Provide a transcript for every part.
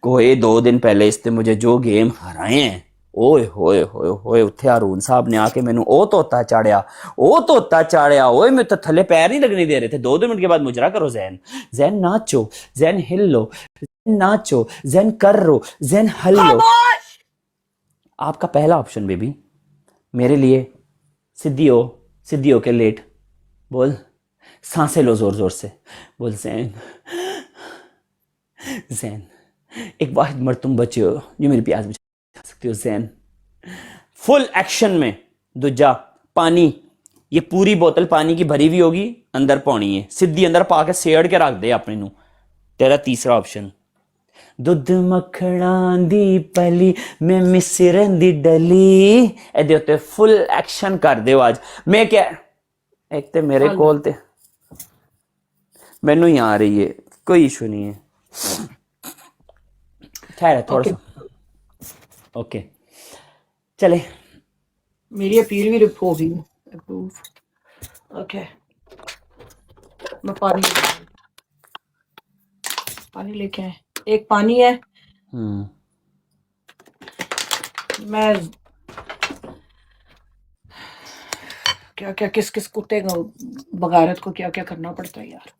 कोई 2 दिन पहले इसने मुझे जो गेम हराए हैं, ओए होए होए होए, उत्थे हारून साहब ने आके मैनू ओ तोता चाड़िया, ओए मैं तो थले पैर नहीं लगने दे रहे थे। 2 मिनट के बाद मुजरा करो जैन, जैन नाचो, जैन हिलो, नाचो, जैन कर रो, जैन हल्लो। आपका पहला ऑप्शन बेबी मेरे लिए सीधी हो के लेट बोल, सांसें लो जोर जोर से, बोल जैन, जैन एक वाहिद मर्द तुम बचे हो जो मेरी प्यास बुझा सकते हो जैन। फुल एक्शन में। दूजा पानी, ये पूरी बोतल पानी की भरी हुई होगी, अंदर पानी है, सीधी अंदर पा के सेड़ के रख दे अपने नू। तेरा तीसरा ऑप्शन, दुध मखणा दी पली मैं मिसरन दी डली, एदे उत्ते फुल एक्शन कर दे आज। मैं क्या एक ते मेरे कोल ते मैनू ही आ रही है, कोई इशू नहीं है, ठहर थोड़ा सा। ओके चले, मेरी अपील भी हो गई अप्रूव। ओके मैं पानी लेके आए, एक पानी है। मैं क्या क्या किस किस कुत्ते को बगारत को क्या क्या करना पड़ता है यार,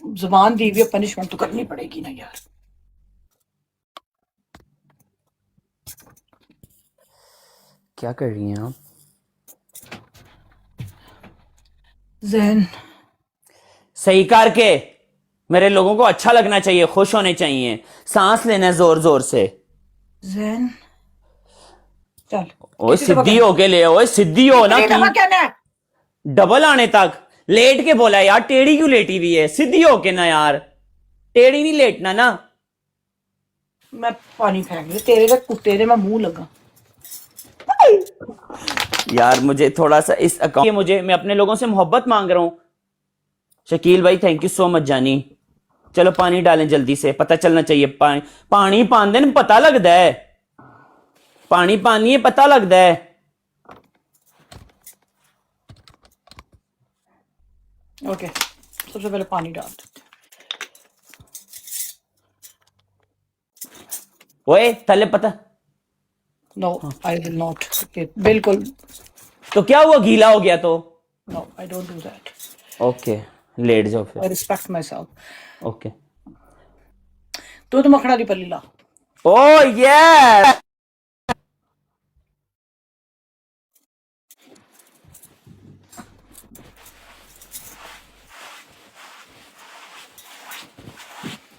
जुबान दी हुई पनिशमेंट तो करनी पड़ेगी ना यार। क्या कर रही हैं आप? जैन सही करके, मेरे लोगों को अच्छा लगना चाहिए, खुश होने चाहिए, सांस लेना जोर जोर से। जैन चल, ओए सीधी हो के ले, ओए सीधी हो ना क्या डबल आने तक लेट के बोला यार, टेढ़ी क्यों लेटी हुई है? सीधी हो के ना यार, टेढ़ी नहीं लेटना ना। मैं पानी फेंक दे तेरे से कुत्ते दे मैं मुंह लगा यार मुझे थोड़ा सा इस अकाउंट, मुझे मैं अपने लोगों से मोहब्बत मांग रहा हूं। शकील भाई थैंक यू सो मच जानी। चलो पानी डालें जल्दी से, पता चलना चाहिए। पानी पान देन पता लगता है, पानी पानी है पता लगता है। ओके सबसे पहले पानी डाल देते। ओए थले पता, नो आई विल नॉट, बिल्कुल। तो क्या हुआ, गीला हो गया तो? No I don't do that. Okay late जाओ फिर। I respect myself. Okay तो मखना दी पल्ली ला। ओ ये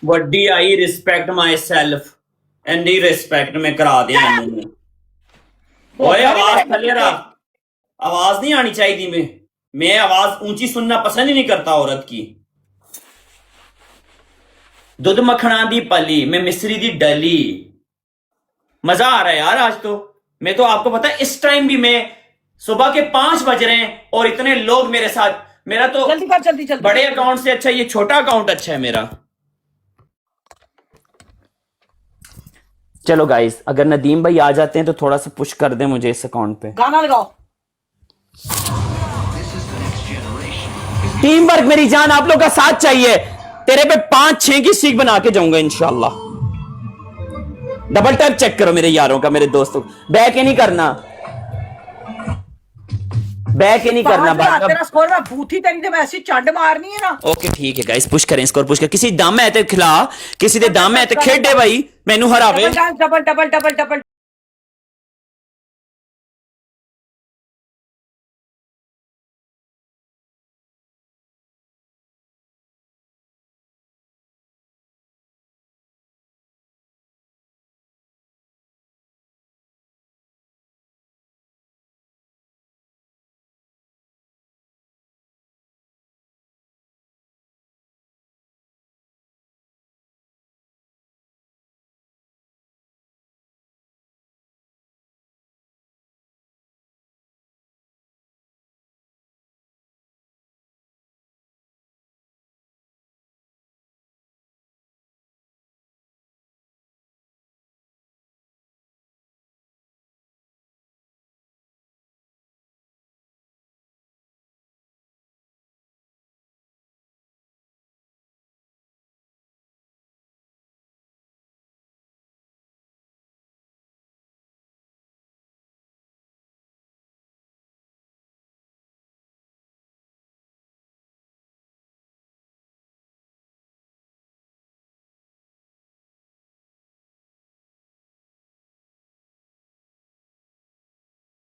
वड्डी I respect myself and I respect में करा दे मैंने। ओए आवाज थले रहा, आवाज नहीं आनी चाहिए। मैं आवाज ऊंची सुनना पसंद ही नहीं करता औरत की। दुध मखना दी पली मैं मिस्री दी डली। मजा आ रहा है यार आज तो। मैं तो आपको पता है इस टाइम भी मैं सुबह के 5 बज रहे हैं और इतने लोग मेरे साथ। मेरा तो जल्दी कर जल्दी जल्दी। बड़े अकाउंट से अच्छा ये छोटा अकाउंट अच्छा है मेरा। चलो गाइस अगर नदीम भाई आ जाते हैं तो थोड़ा सा पुश कर दें मुझे इस अकाउंट पे। गाना लगाओ। टीम वर्क मेरी जान, आप लोग का साथ चाहिए। तेरे पे 5-6 की सीख बना के जाऊंगा इंशाल्लाह। डबल टैप चेक करो मेरे यारों का, मेरे दोस्तों। बैक ही नहीं करना, बैक ही नहीं करना। तेरा स्कोर में भूथी तेरी तो ऐसी चंड मारनी है ना। ओके ठीक है गाइस पुश करें, स्कोर पुश करें। किसी दम है ते खिला, किसी दे दम है ते खेडे भाई मैनू हरावे। Double double double double double